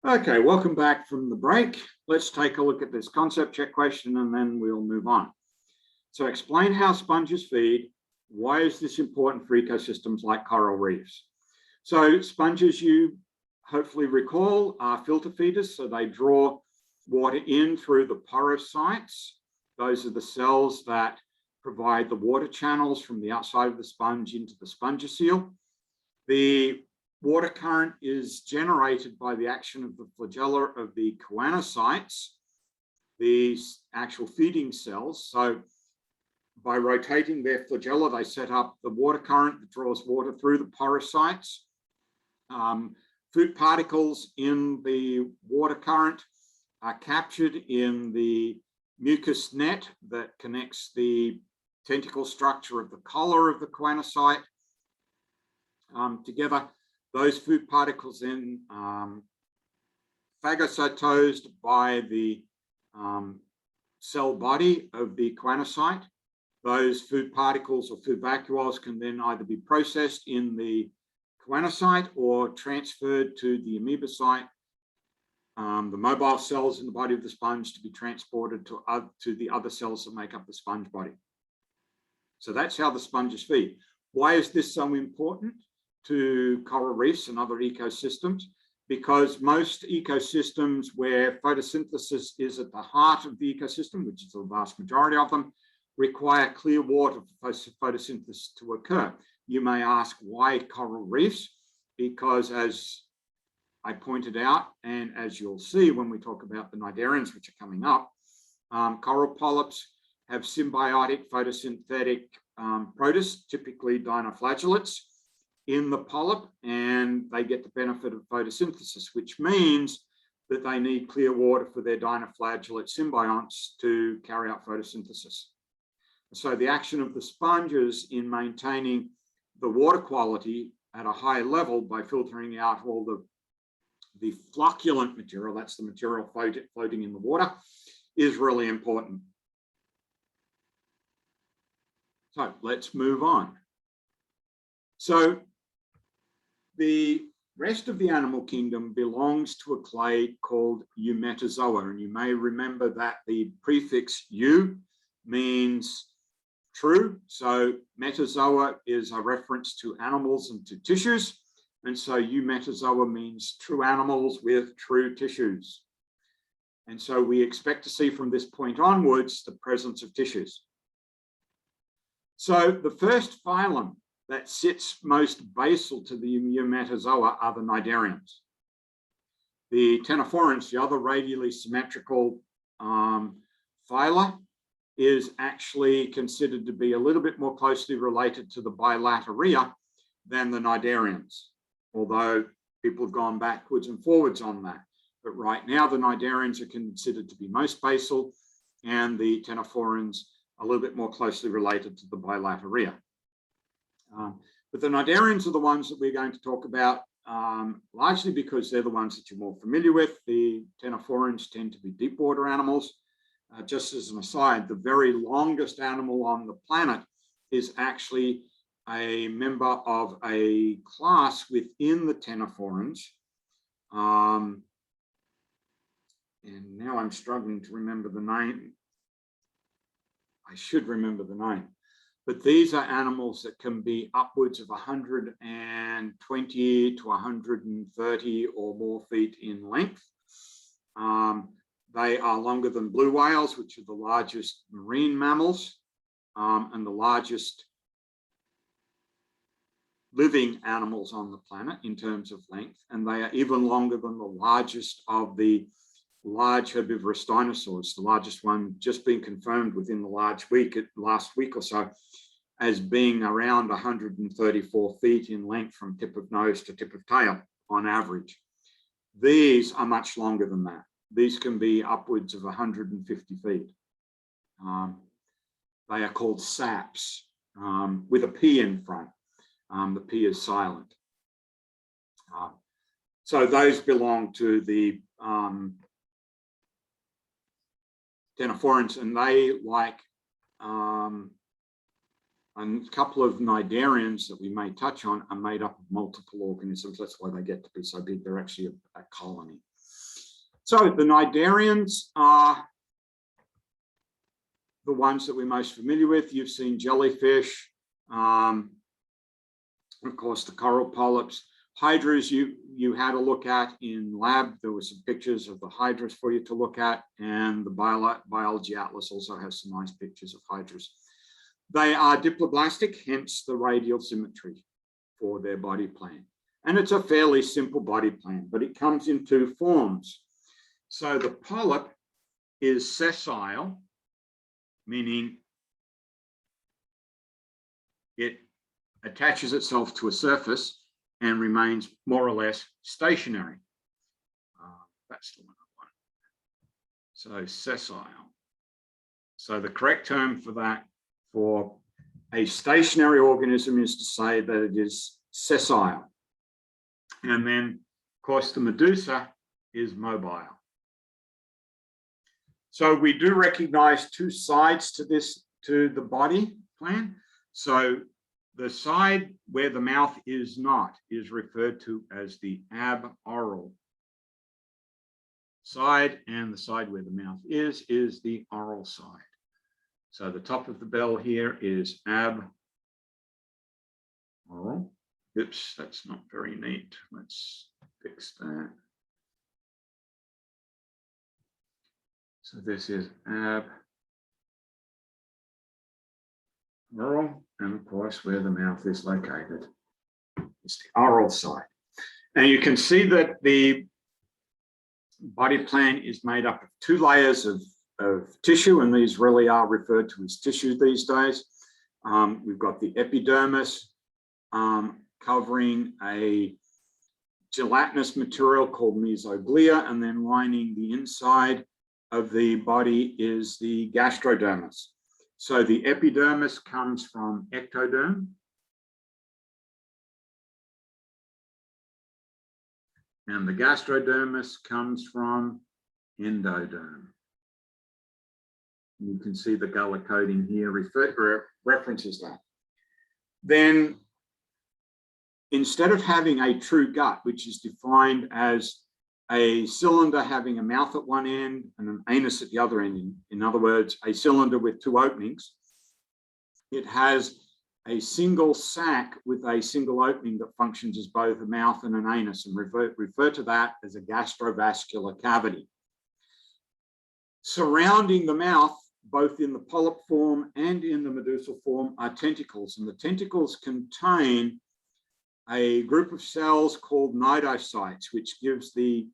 Okay, welcome back from the break. Let's take a look at this concept check question and then we'll move on. So explain how sponges feed. Why is this important for ecosystems like coral reefs? So sponges, you hopefully recall, are filter feeders. So they draw water in through the porocytes. Those are the cells that provide the water channels from the outside of the sponge into the spongiocele. The water current is generated by the action of the flagella of the choanocytes, the actual feeding cells. So by rotating their flagella, they set up the water current that draws water through the porocytes. Food particles in the water current are captured in the mucus net that connects the tentacle structure of the collar of the choanocyte together. Those food particles then phagocytosed by the cell body of the choanocyte. Those food particles or food vacuoles can then either be processed in the choanocyte or transferred to the amoebocyte, the mobile cells in the body of the sponge, to be transported to the other cells that make up the sponge body. So that's how the sponges feed. Why is this so important to coral reefs and other ecosystems? Because most ecosystems where photosynthesis is at the heart of the ecosystem, which is the vast majority of them, require clear water for photosynthesis to occur. You may ask, why coral reefs? Because as I pointed out, and as you'll see when we talk about the cnidarians, which are coming up, coral polyps have symbiotic photosynthetic protists, typically dinoflagellates, in the polyp, and they get the benefit of photosynthesis, which means that they need clear water for their dinoflagellate symbionts to carry out photosynthesis. So the action of the sponges in maintaining the water quality at a high level by filtering out all the flocculent material, that's the material floating in the water, is really important. So let's move on. So the rest of the animal kingdom belongs to a clade called eumetazoa, and you may remember that the prefix eu means true. So metazoa is a reference to animals and to tissues, and so eumetazoa means true animals with true tissues. And so we expect to see from this point onwards the presence of tissues. So the first phylum that sits most basal to the eumetazoa are the cnidarians. The ctenophorans, the other radially symmetrical phyla, is actually considered to be a little bit more closely related to the bilateria than the cnidarians, although people have gone backwards and forwards on that. But right now, the cnidarians are considered to be most basal, and the ctenophorans a little bit more closely related to the bilateria. But the cnidarians are the ones that we're going to talk about, largely because they're the ones that you're more familiar with. The ctenophorans tend to be deep water animals. Just as an aside, the very longest animal on the planet is actually a member of a class within the ctenophorans. And now I'm struggling to remember the name. I should remember the name. But these are animals that can be upwards of 120 to 130 or more feet in length. They are longer than blue whales, which are the largest marine mammals and the largest living animals on the planet in terms of length. And they are even longer than the largest of the large herbivorous dinosaurs, the largest one just being confirmed within the last week or so, as being around 134 feet in length from tip of nose to tip of tail on average. These are much longer than that. These can be upwards of 150 feet. They are called saps with a P in front. The P is silent. So those belong to the ctenophorans, and they, like a couple of cnidarians that we may touch on, are made up of multiple organisms. That's why they get to be so big. They're actually a colony. So the cnidarians are the ones that we're most familiar with. You've seen jellyfish, of course, the coral polyps. Hydras you had a look at in lab. There were some pictures of the hydras for you to look at, and the biology atlas also has some nice pictures of hydras. They are diploblastic, hence the radial symmetry for their body plan. And it's a fairly simple body plan, but it comes in two forms. So the polyp is sessile, meaning it attaches itself to a surface and remains more or less stationary. That's the one I want. So sessile. So the correct term for that, for a stationary organism, is to say that it is sessile. And then, of course, the medusa is mobile. So we do recognize two sides to this, to the body plan. So the side where the mouth is not is referred to as the aboral side, and the side where the mouth is the oral side. So the top of the bell here is aboral. Oops, that's not very neat. Let's fix that. So this is aboral, and of course where the mouth is located is the oral side. Now you can see that the body plan is made up of two layers of tissue, and these really are referred to as tissue these days. We've got the epidermis covering a gelatinous material called mesoglia, and then lining the inside of the body is the gastrodermis. So the epidermis comes from ectoderm, and the gastrodermis comes from endoderm. You can see the gullet coating here references that. Then, instead of having a true gut, which is defined as a cylinder having a mouth at one end and an anus at the other end, in other words, a cylinder with two openings, it has a single sac with a single opening that functions as both a mouth and an anus, and refer to that as a gastrovascular cavity. Surrounding the mouth, both in the polyp form and in the medusal form, are tentacles, and the tentacles contain a group of cells called cnidocytes, which gives the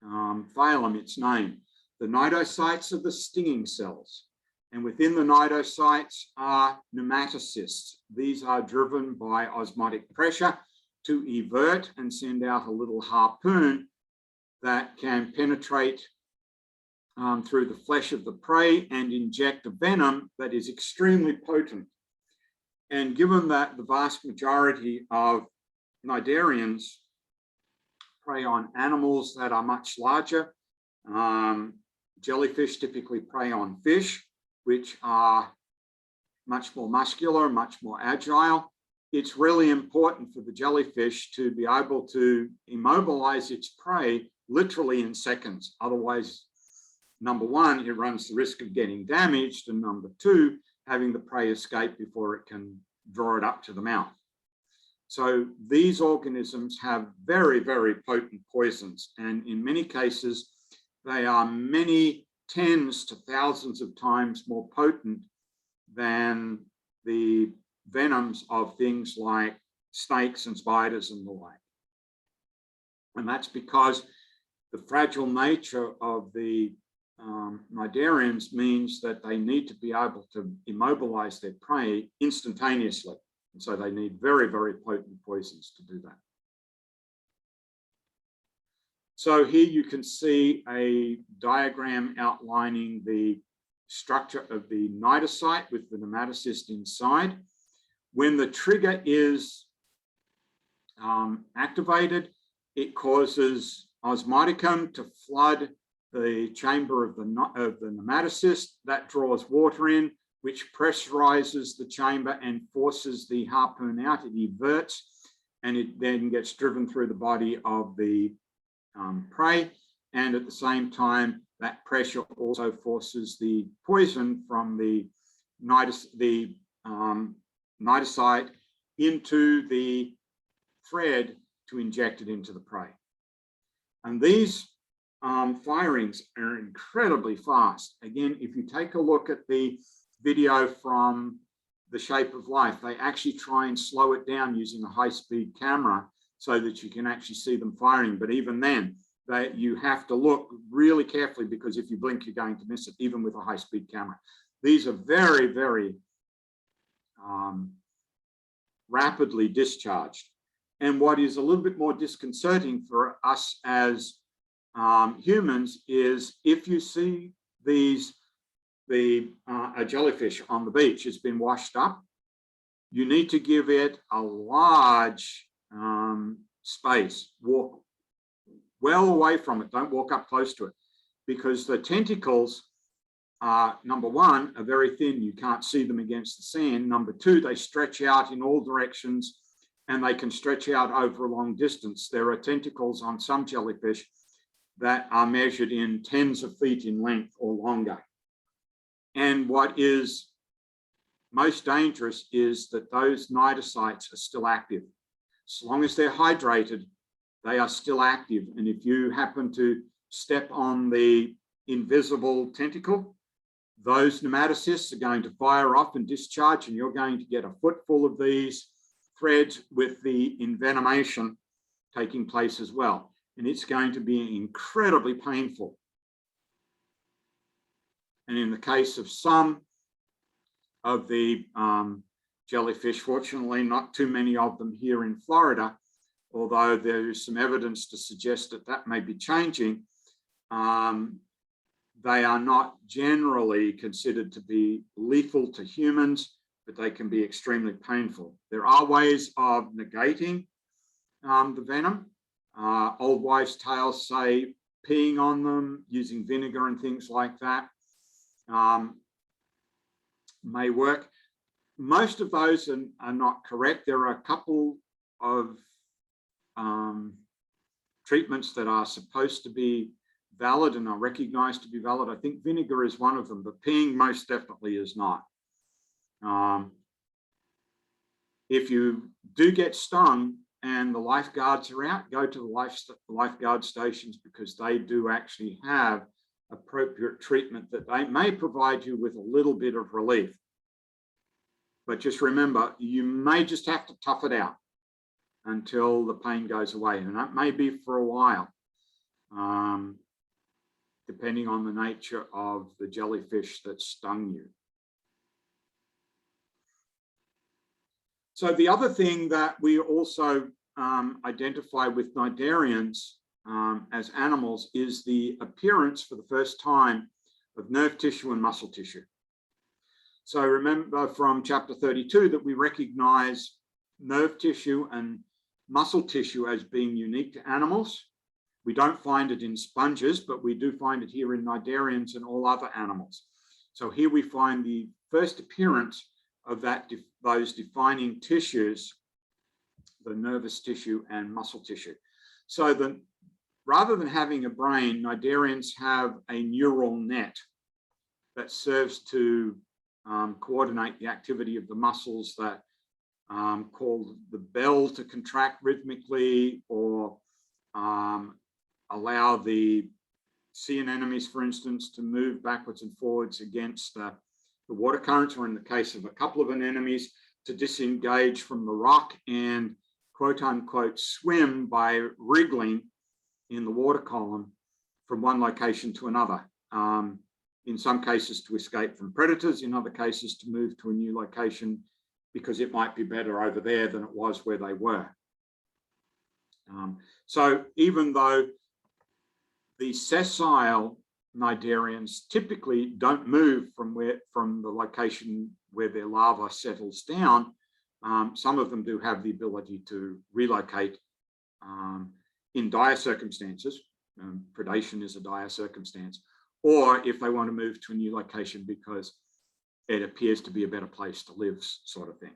phylum its name. The cnidocytes are the stinging cells, and within the cnidocytes are nematocysts. These are driven by osmotic pressure to evert and send out a little harpoon that can penetrate through the flesh of the prey and inject a venom that is extremely potent. And given that the vast majority of cnidarians prey on animals that are much larger, jellyfish typically prey on fish, which are much more muscular, much more agile. It's really important for the jellyfish to be able to immobilize its prey literally in seconds. Otherwise, number one, it runs the risk of getting damaged, and number two, having the prey escape before it can draw it up to the mouth. So these organisms have very, very potent poisons, and in many cases, they are many tens to thousands of times more potent than the venoms of things like snakes and spiders and the like. And that's because the fragile nature of the cnidarians means that they need to be able to immobilize their prey instantaneously. And so they need very, very potent poisons to do that. So here you can see a diagram outlining the structure of the cnidocyte with the nematocyst inside. When the trigger is activated, it causes osmoticum to flood the chamber of the nematocyst. That draws water in, which pressurizes the chamber and forces the harpoon out. It everts, and it then gets driven through the body of the prey, and at the same time, that pressure also forces the poison from the nidosite into the thread to inject it into the prey. And these firings are incredibly fast. Again, if you take a look at the video from The Shape of Life, they actually try and slow it down using a high-speed camera so that you can actually see them firing. But even then, you have to look really carefully, because if you blink, you're going to miss it, even with a high-speed camera. These are very, very rapidly discharged. And what is a little bit more disconcerting for us as humans is if you see a jellyfish on the beach has been washed up, you need to give it a large space. Walk well away from it. Don't walk up close to it, because the tentacles are, number one, are very thin. You can't see them against the sand. Number two, they stretch out in all directions, and they can stretch out over a long distance. There are tentacles on some jellyfish that are measured in tens of feet in length or longer. And what is most dangerous is that those nidosites are still active. As long as they're hydrated, they are still active. And if you happen to step on the invisible tentacle, those nematocysts are going to fire off and discharge, and you're going to get a footful of these threads with the envenomation taking place as well. And it's going to be incredibly painful. And in the case of some of the jellyfish, fortunately, not too many of them here in Florida, although there is some evidence to suggest that that may be changing, they are not generally considered to be lethal to humans, but they can be extremely painful. There are ways of negating the venom. Old wives' tales say peeing on them, using vinegar and things like that may work. Most of those are not correct. There are a couple of treatments that are supposed to be valid and are recognized to be valid. I think vinegar is one of them, but peeing most definitely is not. If you do get stung and the lifeguards are out, go to the lifeguard stations, because they do actually have appropriate treatment that they may provide you with a little bit of relief. But just remember, you may just have to tough it out until the pain goes away. And that may be for a while, depending on the nature of the jellyfish that stung you. So the other thing that we also identify with cnidarians as animals is the appearance for the first time of nerve tissue and muscle tissue. So remember from chapter 32 that we recognize nerve tissue and muscle tissue as being unique to animals. We don't find it in sponges, but we do find it here in cnidarians and all other animals. So here we find the first appearance of those defining tissues, the nervous tissue and muscle tissue. So rather than having a brain, cnidarians have a neural net that serves to coordinate the activity of the muscles that called the bell to contract rhythmically, or allow the sea anemones, for instance, to move backwards and forwards against the water currents, or in the case of a couple of anemones, to disengage from the rock and quote unquote swim by wriggling in the water column from one location to another. In some cases to escape from predators, in other cases to move to a new location because it might be better over there than it was where they were. So even though the sessile cnidarians typically don't move from the location where their larva settles down, some of them do have the ability to relocate in dire circumstances. Predation is a dire circumstance, or if they want to move to a new location because it appears to be a better place to live, sort of thing.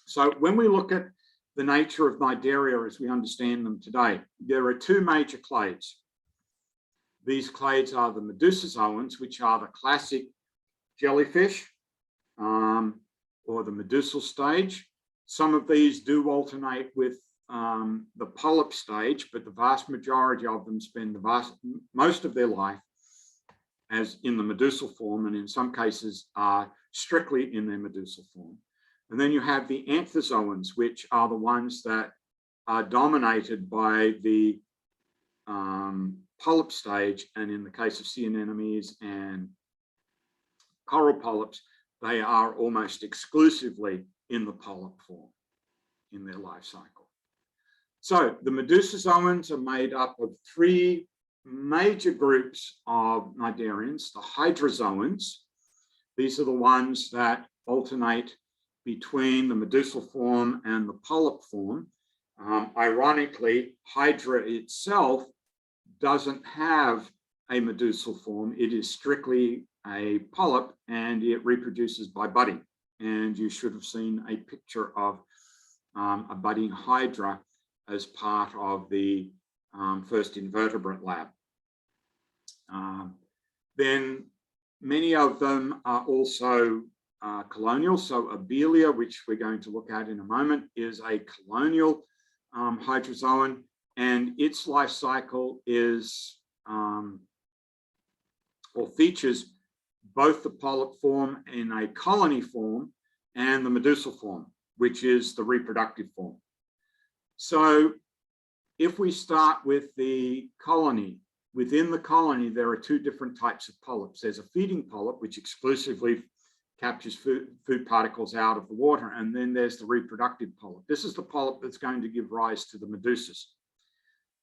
So when we look at the nature of Cnidaria as we understand them today. There are two major clades. These clades are the medusozoans, which are the classic jellyfish, or the medusal stage. Some of these do alternate with the polyp stage, but the vast majority of them spend most of their life as in the medusal form, and in some cases are strictly in their medusal form. And then you have the anthozoans, which are the ones that are dominated by the polyp stage, and in the case of sea anemones and coral polyps, they are almost exclusively in the polyp form in their life cycle. So the medusozoans are made up of three major groups of cnidarians. The hydrozoans, these are the ones that alternate between the medusal form and the polyp form. Ironically, hydra itself doesn't have a medusal form. It is strictly a polyp, and it reproduces by budding. And you should have seen a picture of a budding hydra as part of the first invertebrate lab. Then many of them are also colonial. So Abelia, which we're going to look at in a moment, is a colonial hydrozoan, and its life cycle is or features both the polyp form in a colony form and the medusal form, which is the reproductive form. So if we start with the colony, within the colony, there are two different types of polyps. There's a feeding polyp, which exclusively captures food particles out of the water. And then there's the reproductive polyp. This is the polyp that's going to give rise to the medusas.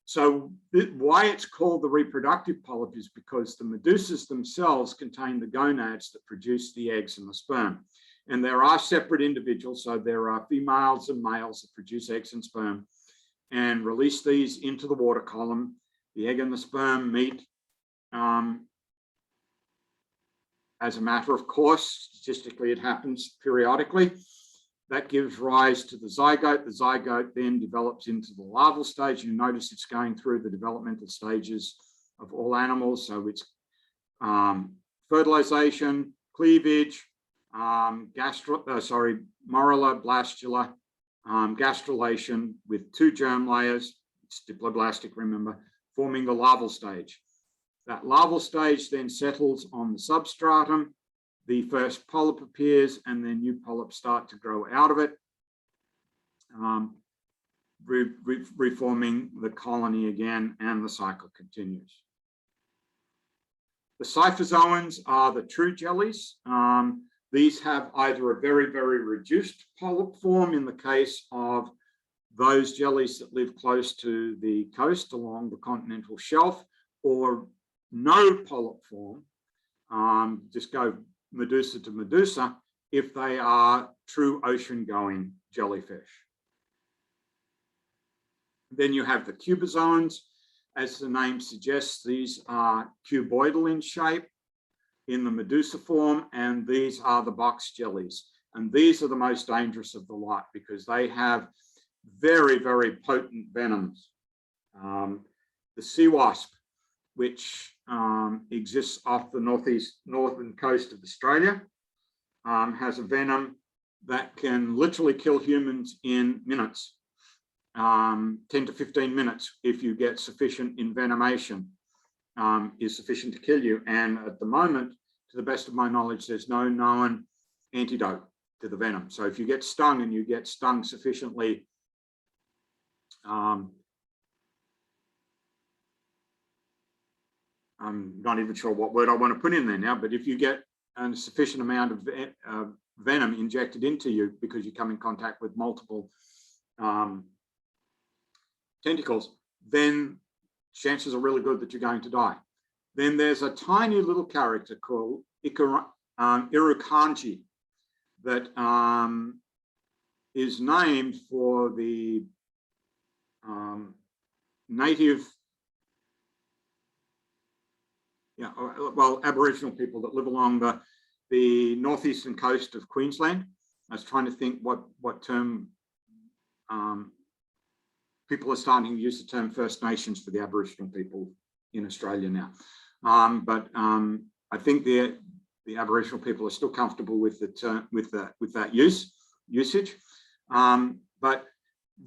So why it's called the reproductive polyp is because the medusas themselves contain the gonads that produce the eggs and the sperm. And there are separate individuals. So there are females and males that produce eggs and sperm and release these into the water column. The egg and the sperm meet as a matter of course. Statistically, it happens periodically. That gives rise to the zygote. The zygote then develops into the larval stage. You notice it's going through the developmental stages of all animals. So it's fertilization, cleavage, morula, blastula, gastrulation with two germ layers. It's diploblastic, remember, forming the larval stage. That larval stage then settles on the substratum. The first polyp appears, and then new polyps start to grow out of it, reforming the colony again, and the cycle continues. The cyphozoans are the true jellies. These have either a very, very reduced polyp form in the case of those jellies that live close to the coast along the continental shelf, or no polyp form, just go Medusa to Medusa, if they are true ocean-going jellyfish. Then you have the cubozoans. As the name suggests, these are cuboidal in shape in the Medusa form, and these are the box jellies. And these are the most dangerous of the lot because they have very, very potent venoms. The sea wasp, which exists off the northern coast of Australia, has a venom that can literally kill humans in minutes, 10 to 15 minutes if you get sufficient envenomation, is sufficient to kill you. And at the moment, to the best of my knowledge, there's no known antidote to the venom. So if you get stung and you get stung sufficiently I'm not even sure what word I want to put in there now, but if you get a sufficient amount of venom injected into you because you come in contact with multiple tentacles, then chances are really good that you're going to die. Then there's a tiny little character called Irukandji that is named for the native, Aboriginal people that live along the northeastern coast of Queensland. I was trying to think what term people are starting to use the term First Nations for the Aboriginal people in Australia now. But I think the Aboriginal people are still comfortable with the term, with that usage. But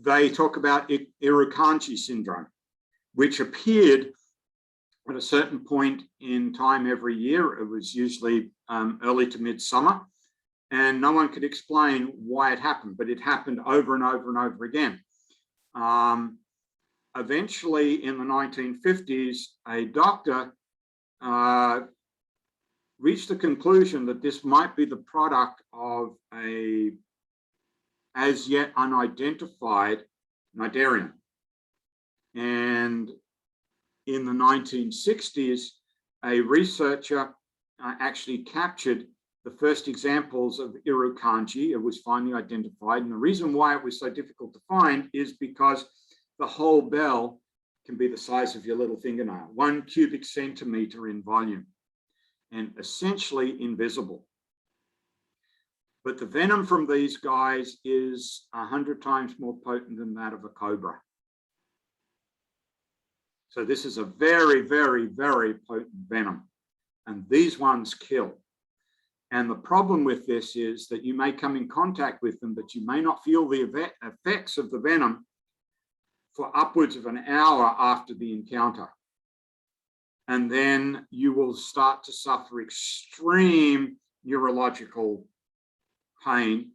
they talk about Irukandji syndrome, which appeared at a certain point in time every year. It was usually early to midsummer, and no one could explain why it happened, but it happened over and over and over again. Eventually, in the 1950s, a doctor reached the conclusion that this might be the product of a as yet unidentified cnidarian. And in the 1960s, a researcher actually captured the first examples of Irukandji. It was finally identified. And the reason why it was so difficult to find is because the whole bell can be the size of your little fingernail, 1 cubic centimeter in volume, and essentially invisible. But the venom from these guys is 100 times more potent than that of a cobra. So this is a very, very, very potent venom, and these ones kill. And the problem with this is that you may come in contact with them, but you may not feel the effects of the venom for upwards of an hour after the encounter. And then you will start to suffer extreme neurological pain,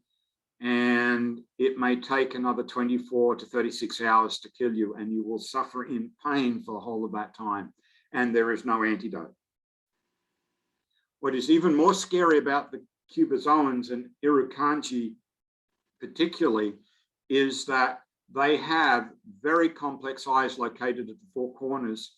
and it may take another 24 to 36 hours to kill you, and you will suffer in pain for the whole of that time, and there is no antidote. What is even more scary about the cubozoans and Irukandji particularly is that they have very complex eyes located at the 4 corners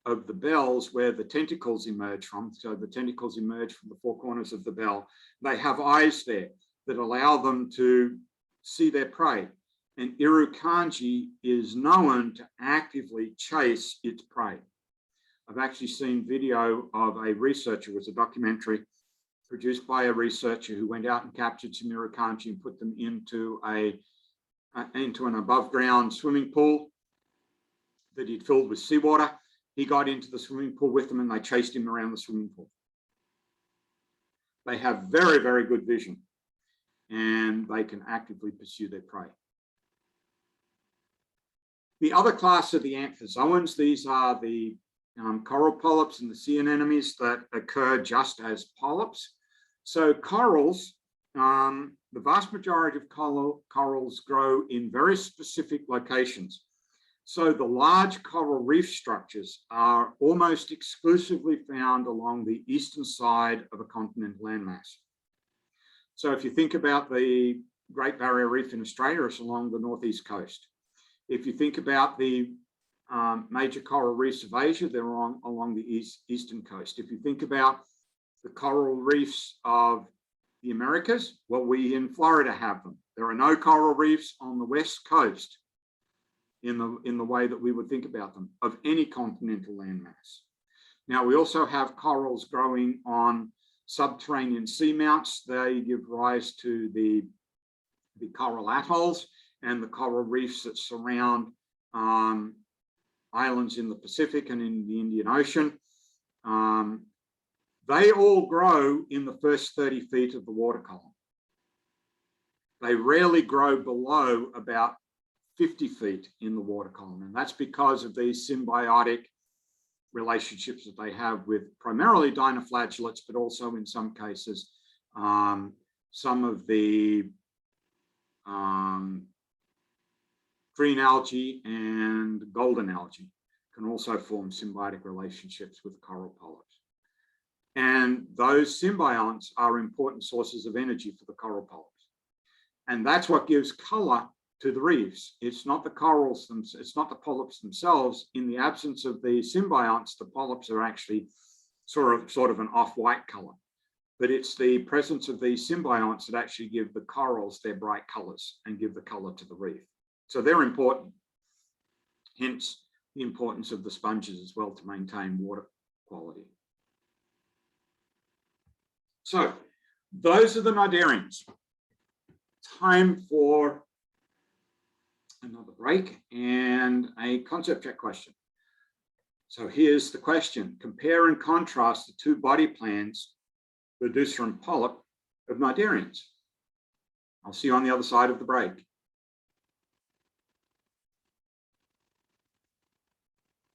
of the bells where the tentacles emerge from. So the tentacles emerge from the 4 corners of the bell. They have eyes there that allow them to see their prey. And Irukandji is known to actively chase its prey. I've actually seen video of a researcher. It was a documentary produced by a researcher who went out and captured some Irukandji and put them into an above ground swimming pool that he'd filled with seawater. He got into the swimming pool with them and they chased him around the swimming pool. They have very, very good vision and they can actively pursue their prey. The other class are the anthozoans. These are the coral polyps and the sea anemones that occur just as polyps. So corals, the vast majority of corals grow in very specific locations. So the large coral reef structures are almost exclusively found along the eastern side of a continental landmass. So if you think about the Great Barrier Reef in Australia, it's along the northeast coast. If you think about the major coral reefs of Asia, they're along the eastern coast. If you think about the coral reefs of the Americas, well, we in Florida have them. There are no coral reefs on the west coast in the way that we would think about them of any continental landmass. Now, we also have corals growing on subterranean seamounts. They give rise to the coral atolls and the coral reefs that surround islands in the Pacific and in the Indian Ocean. They all grow in the first 30 feet of the water column. They rarely grow below about 50 feet in the water column, and that's because of these symbiotic relationships that they have with primarily dinoflagellates, but also in some cases, some of the green algae and golden algae can also form symbiotic relationships with coral polyps. And those symbionts are important sources of energy for the coral polyps. And that's what gives color to the reefs. It's not the corals, it's not the polyps themselves. In the absence of the symbionts, the polyps are actually sort of an off-white color. But it's the presence of these symbionts that actually give the corals their bright colors and give the color to the reef. So they're important. Hence the importance of the sponges as well to maintain water quality. So those are the cnidarians. Time for another break and a concept check question. So here's the question. Compare and contrast the two body plans, Medusa and polyp, of cnidarians. I'll see you on the other side of the break.